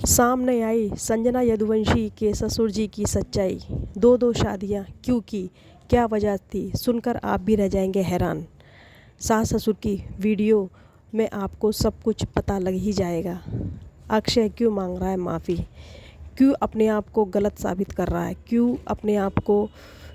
सामने आई संजना यदुवंशी के ससुर जी की सच्चाई। दो शादियां क्यों की, क्या वजह थी, सुनकर आप भी रह जाएंगे हैरान। सास ससुर की वीडियो में आपको सब कुछ पता लग ही जाएगा। अक्षय क्यों मांग रहा है माफ़ी, क्यों अपने आप को गलत साबित कर रहा है, क्यों अपने आप को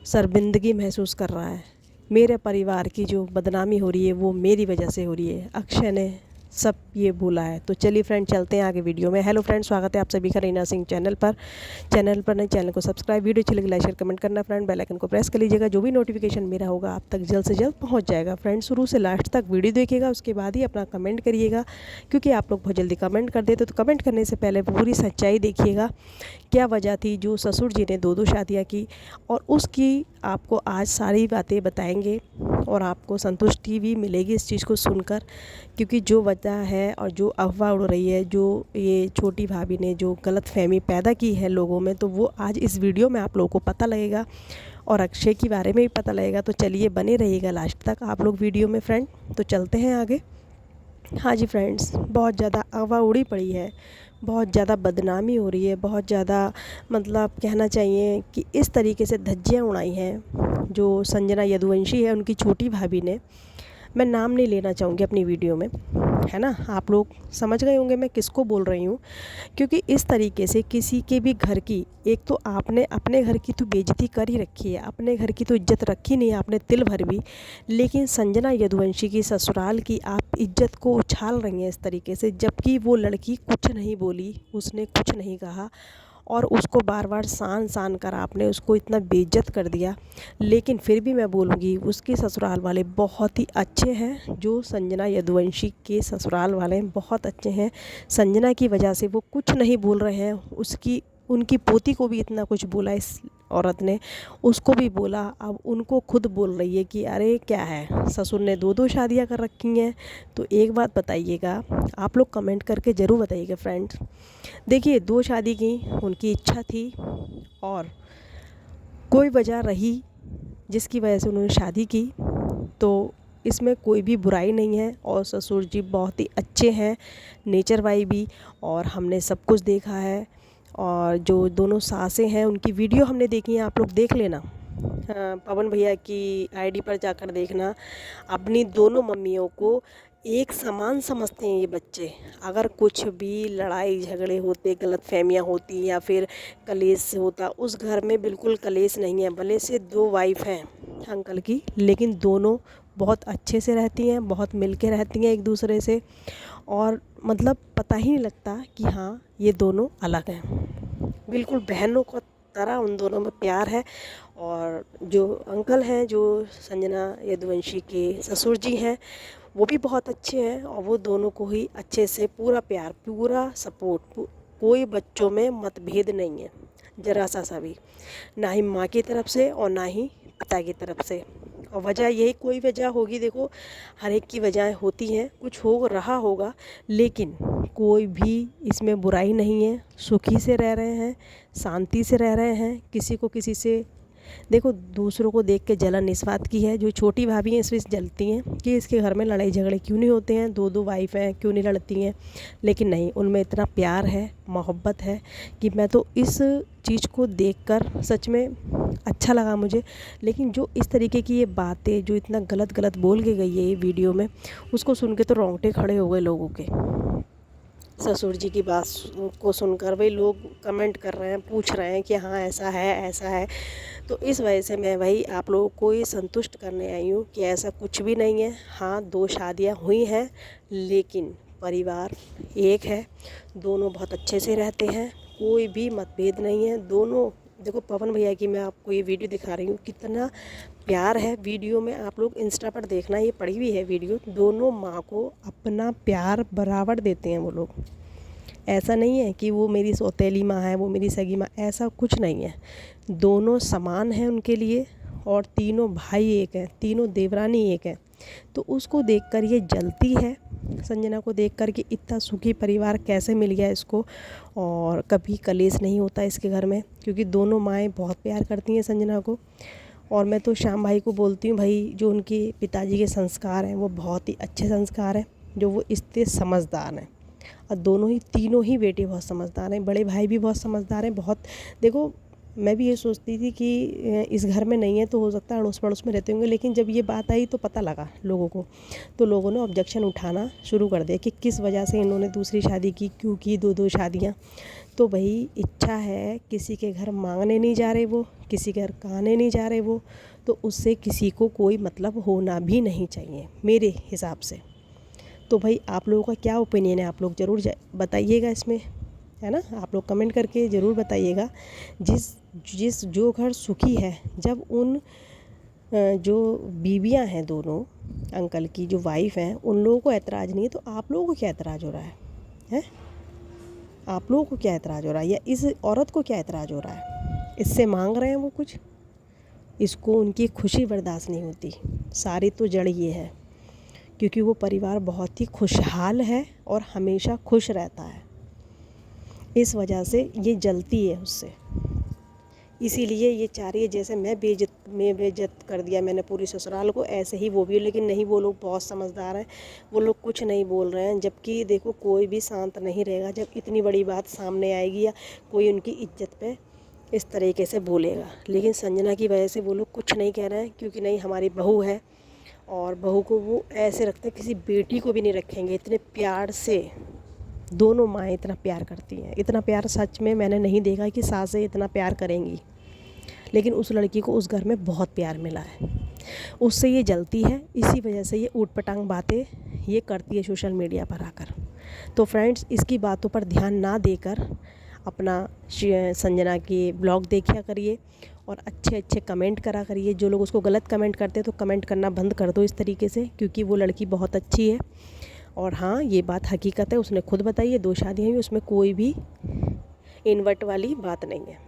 शर्मिंदगी महसूस कर रहा है। मेरे परिवार की जो बदनामी हो रही है वो मेरी वजह से हो रही है, अक्षय ने सब ये बोला है। तो चलिए फ्रेंड, चलते हैं आगे वीडियो में। हेलो फ्रेंड, स्वागत है आप सभी का रीना सिंह चैनल पर नहीं चैनल को सब्सक्राइब, वीडियो अच्छी लगी लाइक शेयर कमेंट करना फ्रेंड, बेल आइकन को प्रेस कर लीजिएगा। जो भी नोटिफिकेशन मेरा होगा आप तक जल्द से जल्द पहुंच जाएगा। फ्रेंड, शुरू से लास्ट तक वीडियो देखिएगा, उसके बाद ही अपना कमेंट करिएगा, क्योंकि आप लोग बहुत जल्दी कमेंट कर देते। तो कमेंट करने से पहले पूरी सच्चाई देखिएगा, क्या वजह थी जो ससुर जी ने दो शादियाँ की, और उसकी आपको आज सारी बातें बताएंगे और आपको संतुष्टि भी मिलेगी इस चीज़ को सुनकर। क्योंकि जो वजह है और जो अफवाह उड़ रही है, जो ये छोटी भाभी ने जो गलतफहमी पैदा की है लोगों में, तो वो आज इस वीडियो में आप लोगों को पता लगेगा और अक्षय के बारे में भी पता लगेगा। तो चलिए बने रहिएगा लास्ट तक आप लोग वीडियो में फ्रेंड। तो चलते हैं आगे। हाँ जी फ्रेंड्स, बहुत ज़्यादा अफवाह उड़ी पड़ी है, बहुत ज़्यादा बदनामी हो रही है, बहुत ज़्यादा मतलब कहना चाहिए कि इस तरीके से धज्जियाँ उड़ाई हैं जो संजना यदुवंशी है उनकी छोटी भाभी ने। मैं नाम नहीं लेना चाहूँगी अपनी वीडियो में, है ना, आप लोग समझ गए होंगे मैं किसको बोल रही हूँ। क्योंकि इस तरीके से किसी के भी घर की, एक तो आपने अपने घर की तो बेइज्जती कर ही रखी है, अपने घर की तो इज्जत रखी नहीं है आपने तिल भर भी, लेकिन संजना यदुवंशी की ससुराल की आप इज्जत को उछाल रही हैं इस तरीके से। जबकि वो लड़की कुछ नहीं बोली, उसने कुछ नहीं कहा, और उसको बार बार सान कर आपने उसको इतना बेइज्जत कर दिया। लेकिन फिर भी मैं बोलूँगी उसके ससुराल वाले बहुत ही अच्छे हैं, जो संजना यदुवंशी के ससुराल वाले बहुत अच्छे हैं। संजना की वजह से वो कुछ नहीं बोल रहे हैं, उनकी पोती को भी इतना कुछ बोला इस औरत ने, उसको भी बोला। अब उनको खुद बोल रही है कि अरे क्या है, ससुर ने दो शादियां कर रखी हैं। तो एक बात बताइएगा, आप लोग कमेंट करके ज़रूर बताइएगा फ्रेंड्स। देखिए, दो शादी की उनकी इच्छा थी और कोई वजह रही जिसकी वजह से उन्होंने शादी की, तो इसमें कोई भी बुराई नहीं है। और ससुर जी बहुत ही अच्छे हैं, नेचर वाइज भी, और हमने सब कुछ देखा है। और जो दोनों सासें हैं उनकी वीडियो हमने देखी है, आप लोग देख लेना। पवन भैया की आईडी पर जाकर देखना। अपनी दोनों मम्मियों को एक समान समझते हैं ये बच्चे। अगर कुछ भी लड़ाई झगड़े होते, गलतफहमियां होती या फिर कलेश होता, उस घर में बिल्कुल कलेश नहीं है। भले से दो वाइफ हैं अंकल की, लेकिन दोनों बहुत अच्छे से रहती हैं, बहुत मिल के रहती हैं एक दूसरे से, और मतलब पता ही नहीं लगता कि हाँ ये दोनों अलग हैं। बिल्कुल बहनों को तरह उन दोनों में प्यार है। और जो अंकल हैं, जो संजना यदुवंशी के ससुर जी हैं, वो भी बहुत अच्छे हैं, और वो दोनों को ही अच्छे से पूरा प्यार, पूरा सपोर्ट, कोई बच्चों में मतभेद नहीं है जरा सा भी, ना ही माँ की तरफ से और ना ही पिता की तरफ से। और वजह यही, कोई वजह होगी, देखो हर एक की वजहें होती हैं, कुछ हो रहा होगा, लेकिन कोई भी इसमें बुराई नहीं है। सुखी से रह रहे हैं, शांति से रह रहे हैं, किसी को किसी से, देखो दूसरों को देख के जलन इस बात की है, जो छोटी भाभी हैं इसमें जलती हैं कि इसके घर में लड़ाई झगड़े क्यों नहीं होते हैं, दो वाइफ हैं क्यों नहीं लड़ती हैं। लेकिन नहीं, उनमें इतना प्यार है, मोहब्बत है, कि मैं तो इस चीज़ को देखकर सच में अच्छा लगा मुझे। लेकिन जो इस तरीके की ये बातें जो इतना गलत बोल के गई है ये वीडियो में, उसको सुन के तो रोंगटे खड़े हो गए लोगों के। ससुर जी की बात को सुनकर भाई लोग कमेंट कर रहे हैं, पूछ रहे हैं कि हाँ ऐसा है ऐसा है। तो इस वजह से मैं भाई आप लोगों को ये संतुष्ट करने आई हूँ कि ऐसा कुछ भी नहीं है। हाँ, दो शादियाँ हुई हैं, लेकिन परिवार एक है, दोनों बहुत अच्छे से रहते हैं, कोई भी मतभेद नहीं है। दोनों, देखो पवन भैया की मैं आपको ये वीडियो दिखा रही हूँ, कितना प्यार है वीडियो में। आप लोग इंस्टा पर देखना, ये पड़ी हुई है वीडियो। दोनों माँ को अपना प्यार बराबर देते हैं वो लोग। ऐसा नहीं है कि वो मेरी सौतेली माँ है, वो मेरी सगी माँ, ऐसा कुछ नहीं है। दोनों समान हैं उनके लिए, और तीनों भाई एक हैं, तीनों देवरानी एक हैं। तो उसको देखकर ये जलती है, संजना को देखकर कि इतना सुखी परिवार कैसे मिल गया इसको, और कभी कलेश नहीं होता इसके घर में, क्योंकि दोनों माएँ बहुत प्यार करती हैं संजना को। और मैं तो श्याम भाई को बोलती हूँ, भाई जो उनके पिताजी के संस्कार हैं वो बहुत ही अच्छे संस्कार हैं, जो वो इतने समझदार हैं। और दोनों ही तीनों ही बेटे बहुत समझदार हैं, बड़े भाई भी बहुत समझदार हैं। बहुत देखो, मैं भी ये सोचती थी कि इस घर में नहीं है तो हो सकता है अड़ोस पड़ोस में रहते होंगे, लेकिन जब ये बात आई तो पता लगा लोगों को, तो लोगों ने ऑब्जेक्शन उठाना शुरू कर दिया कि किस वजह से इन्होंने दूसरी शादी की, क्यों की दो शादियाँ। तो भाई इच्छा है, किसी के घर मांगने नहीं जा रहे वो, किसी के घर कहने नहीं जा रहे वो, तो उससे किसी को कोई मतलब होना भी नहीं चाहिए मेरे हिसाब से। तो भाई आप लोगों का क्या ओपिनियन है, आप लोग ज़रूर बताइएगा इसमें, है ना। आप लोग कमेंट करके ज़रूर बताइएगा। जिस जो घर सुखी है, जब उन जो बीवियां हैं दोनों अंकल की जो वाइफ हैं, उन लोगों को ऐतराज़ नहीं है, तो आप लोगों को क्या ऐतराज़ हो रहा है? आप लोगों को क्या ऐतराज़ हो रहा है, या इस औरत को क्या ऐतराज़ हो रहा है? इससे मांग रहे हैं वो कुछ, इसको उनकी खुशी बर्दाश्त नहीं होती। सारी तो जड़ ये है, क्योंकि वो परिवार बहुत ही खुशहाल है और हमेशा खुश रहता है, इस वजह से ये जलती है उससे। इसीलिए ये चाह रही है, जैसे मैं बेइज्जत कर दिया मैंने पूरी ससुराल को, ऐसे ही वो भी। लेकिन नहीं, वो लोग बहुत समझदार हैं, वो लोग कुछ नहीं बोल रहे हैं। जबकि देखो, कोई भी शांत नहीं रहेगा जब इतनी बड़ी बात सामने आएगी या कोई उनकी इज्जत पे इस तरीके से बोलेगा। लेकिन संजना की वजह से वो लोग कुछ नहीं कह रहे हैं, क्योंकि नहीं, हमारी बहू है, और बहू को वो ऐसे रखते हैं, किसी बेटी को भी नहीं रखेंगे। इतने प्यार से दोनों माएँ इतना प्यार करती हैं, इतना प्यार सच में मैंने नहीं देखा कि सासें इतना प्यार करेंगी। लेकिन उस लड़की को उस घर में बहुत प्यार मिला है, उससे ये जलती है। इसी वजह से ये ऊट पटांग बातें ये करती है सोशल मीडिया पर आकर। तो फ्रेंड्स, इसकी बातों पर ध्यान ना देकर अपना संजना के ब्लॉग देखा करिए और अच्छे अच्छे कमेंट करा करिए। जो लोग उसको गलत कमेंट करते हैं तो कमेंट करना बंद कर दो इस तरीके से, क्योंकि वो लड़की बहुत अच्छी है। और हाँ, ये बात हकीकत है, उसने खुद बताई है 2 शादियाँ हुई, उसमें कोई भी इन्वर्ट वाली बात नहीं है।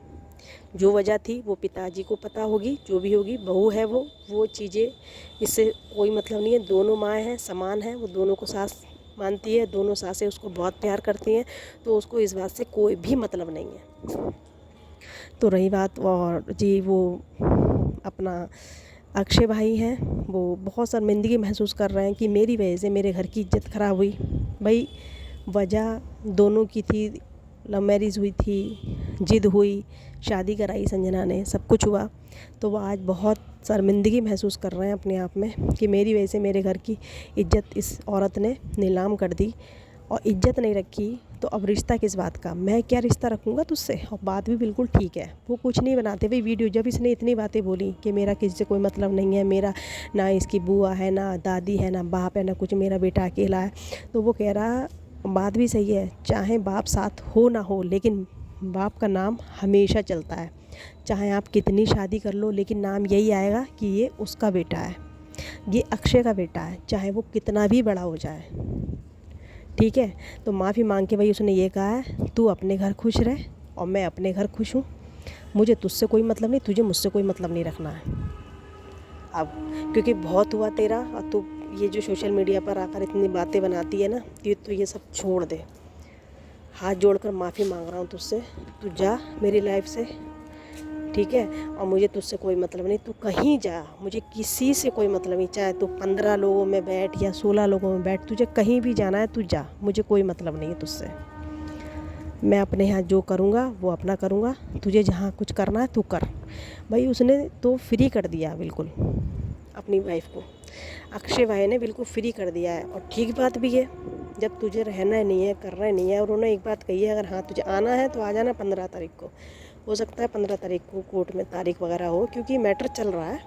जो वजह थी वो पिताजी को पता होगी, जो भी होगी, बहू है वो चीज़ें, इससे कोई मतलब नहीं है। दोनों माँ हैं, समान हैं, वो दोनों को सास मानती है, दोनों सासें उसको बहुत प्यार करती हैं, तो उसको इस बात से कोई भी मतलब नहीं है। तो रही बात, और जी वो अपना अक्षय भाई हैं, वो बहुत शर्मिंदगी महसूस कर रहे हैं कि मेरी वजह से मेरे घर की इज्जत ख़राब हुई। भाई वजह दोनों की थी, लव मैरिज हुई थी, जिद हुई, शादी कराई संजना ने, सब कुछ हुआ। तो वो आज बहुत शर्मिंदगी महसूस कर रहे हैं अपने आप में कि मेरी वजह से मेरे घर की इज्जत इस औरत ने नीलाम कर दी, और इज्जत नहीं रखी तो अब रिश्ता किस बात का, मैं क्या रिश्ता रखूँगा तुझसे। और बात भी बिल्कुल ठीक है, वो कुछ नहीं बनाते भाई वीडियो। जब इसने इतनी बातें बोली कि मेरा किसी से कोई मतलब नहीं है, मेरा ना इसकी बुआ है, ना दादी है, ना बाप है, ना कुछ, मेरा बेटा अकेला है, तो वो कह रहा, बात भी सही है, चाहे बाप साथ हो ना हो, लेकिन बाप का नाम हमेशा चलता है। चाहे आप कितनी शादी कर लो, लेकिन नाम यही आएगा कि ये उसका बेटा है, ये अक्षय का बेटा है, चाहे वो कितना भी बड़ा हो जाए। ठीक है, तो माफ़ी मांग के भाई उसने ये कहा है, तू अपने घर खुश रह और मैं अपने घर खुश हूँ, मुझे तुझसे कोई मतलब नहीं, तुझे मुझसे कोई मतलब नहीं रखना है अब, क्योंकि बहुत हुआ तेरा। और तू ये जो सोशल मीडिया पर आकर इतनी बातें बनाती है ना, तो ये सब छोड़ दे। हाथ जोड़कर माफ़ी मांग रहा हूँ तुझसे, तू जा मेरी लाइफ से, ठीक है। और मुझे तुझसे कोई मतलब नहीं, तू कहीं जा, मुझे किसी से कोई मतलब नहीं। चाहे तू 15 लोगों में बैठ या 16 लोगों में बैठ, तुझे कहीं भी जाना है तू जा, मुझे कोई मतलब नहीं है तुझसे। मैं अपने यहाँ जो करूँगा वो अपना करूँगा, तुझे जहाँ कुछ करना है तू कर। भाई उसने तो फ्री कर दिया बिल्कुल अपनी वाइफ को, अक्षय भाई ने बिल्कुल फ्री कर दिया है। और ठीक बात भी है, जब तुझे रहना नहीं है, करना नहीं है, और उन्होंने एक बात कही है, अगर हाँ तुझे आना है तो आ जाना 15 तारीख को। हो सकता है 15 तारीख को कोर्ट में तारीख वगैरह हो, क्योंकि मैटर चल रहा है,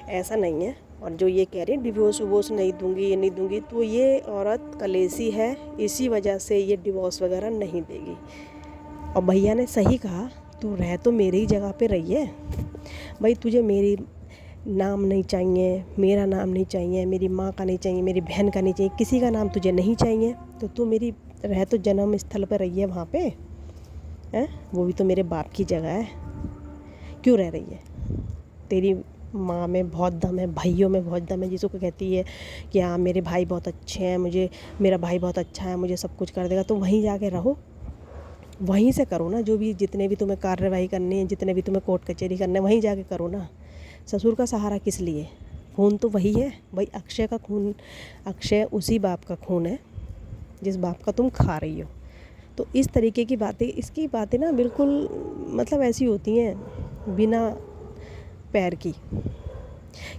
ऐसा नहीं है। और जो ये कह रही है डिवोर्स वोर्स नहीं दूंगी, ये नहीं दूंगी, तो ये औरत कलेसी है, इसी वजह से ये डिवोर्स वगैरह नहीं देगी। और भैया ने सही कहा, तू रह तो मेरी ही जगह पे रही है भाई, तुझे मेरी नाम नहीं चाहिए, मेरा नाम नहीं चाहिए, मेरी माँ का नहीं चाहिए, मेरी बहन का नहीं चाहिए, किसी का नाम तुझे नहीं चाहिए, तो तू मेरी रह तो जन्म स्थल पर रही है वहाँ पे, हैं, वो भी तो मेरे बाप की जगह है, क्यों रह रही है। तेरी माँ में बहुत दम है, भाइयों में बहुत दम है, जिसको कहती है कि हाँ मेरे भाई बहुत अच्छे हैं, मुझे मेरा भाई बहुत अच्छा है, मुझे सब कुछ कर देगा, तो वहीं जाके रहो, वहीं से करो ना, जो भी जितने भी तुम्हें कार्यवाही करनी है, जितने भी तुम्हें कोर्ट कचहरी करने, वहीं जाके करो ना। ससुर का सहारा किस लिए, खून तो वही है भाई, अक्षय का खून, अक्षय उसी बाप का खून है, जिस बाप का तुम खा रही हो। तो इस तरीके की बातें, इसकी बातें ना बिल्कुल मतलब ऐसी होती हैं बिना पैर की।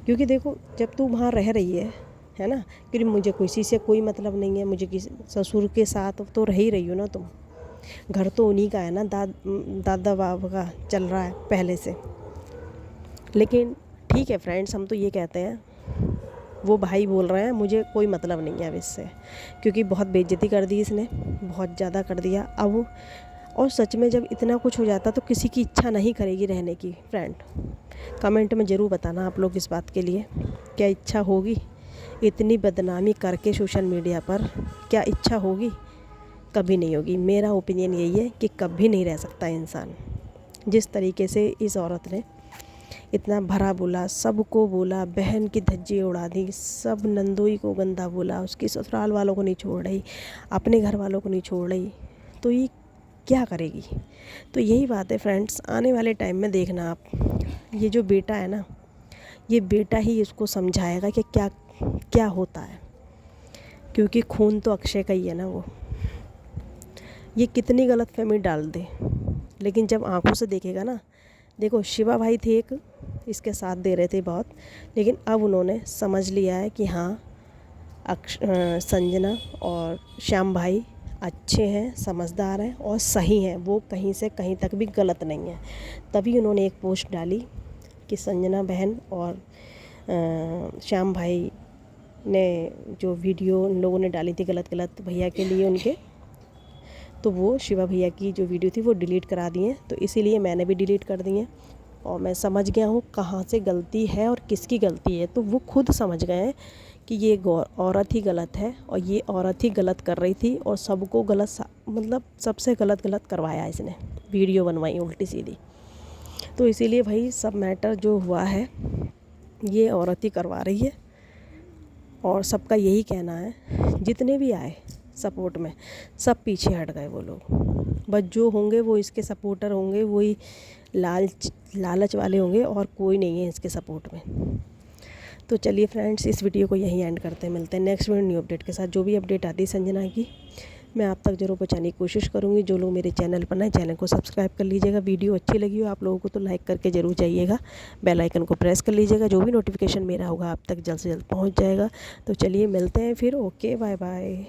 क्योंकि देखो जब तू वहाँ रह रही है ना, क्योंकि मुझे किसी से कोई मतलब नहीं है, मुझे किसी ससुर के साथ तो रह ही रही हो ना तुम, घर तो उन्हीं का है ना, दादा बाबा का चल रहा है पहले से। लेकिन ठीक है फ्रेंड्स, हम तो ये कहते हैं, वो भाई बोल रहे हैं, मुझे कोई मतलब नहीं है अब इससे, क्योंकि बहुत बेइज्जती कर दी इसने, बहुत ज़्यादा कर दिया अब। और सच में जब इतना कुछ हो जाता तो किसी की इच्छा नहीं करेगी रहने की। फ्रेंड कमेंट में ज़रूर बताना आप लोग इस बात के लिए, क्या इच्छा होगी इतनी बदनामी करके सोशल मीडिया पर, क्या इच्छा होगी? कभी नहीं होगी। मेरा ओपिनियन यही है कि कभी नहीं रह सकता इंसान। जिस तरीके से इस औरत ने इतना भरा बोला, सबको बोला, बहन की धज्जी उड़ा दी, सब नंदोई को गंदा बोला, उसकी ससुराल वालों को नहीं छोड़ रही, अपने घर वालों को नहीं छोड़ रही, तो ये क्या करेगी? तो यही बात है फ्रेंड्स, आने वाले टाइम में देखना आप, ये जो बेटा है ना, ये बेटा ही इसको समझाएगा कि क्या क्या होता है, क्योंकि खून तो अक्षय का ही है ना वो। ये कितनी गलतफहमी डाल दे, लेकिन जब आंखों से देखेगा ना, देखो शिवा भाई थे एक, इसके साथ दे रहे थे बहुत, लेकिन अब उन्होंने समझ लिया है कि हाँ संजना और श्याम भाई अच्छे हैं, समझदार हैं और सही हैं, वो कहीं से कहीं तक भी गलत नहीं है। तभी उन्होंने एक पोस्ट डाली कि संजना बहन और श्याम भाई ने जो वीडियो उन लोगों ने डाली थी गलत गलत भैया के लिए उनके, तो वो शिवा भैया की जो वीडियो थी वो डिलीट करा दी है। तो इसीलिए मैंने भी डिलीट कर दी है, और मैं समझ गया हूँ कहाँ से गलती है और किसकी गलती है। तो वो खुद समझ गए हैं कि ये औरत ही गलत है, और ये औरत ही गलत कर रही थी, और सबको गलत मतलब सबसे गलत करवाया इसने, वीडियो बनवाई उल्टी सीधी। तो इसीलिए भाई सब मैटर जो हुआ है ये औरत ही करवा रही है, और सबका यही कहना है, जितने भी आए सपोर्ट में सब पीछे हट गए वो लोग। बस जो होंगे वो इसके सपोर्टर होंगे, वही लालच वाले होंगे, और कोई नहीं है इसके सपोर्ट में। तो चलिए फ्रेंड्स, इस वीडियो को यहीं एंड करते हैं, मिलते हैं नेक्स्ट वीडियो न्यू अपडेट के साथ। जो भी अपडेट आती है संजना की, मैं आप तक जरूर पहुंचाने की कोशिश करूंगी। जो लोग मेरे चैनल पर नए, चैनल को सब्सक्राइब कर लीजिएगा। वीडियो अच्छी लगी हो आप लोगों को तो लाइक करके ज़रूर जाइएगा, बेल आइकन को प्रेस कर लीजिएगा, जो भी नोटिफिकेशन मेरा होगा आप तक जल्द से जल्द पहुँच जाएगा। तो चलिए मिलते हैं फिर, ओके बाय बाय।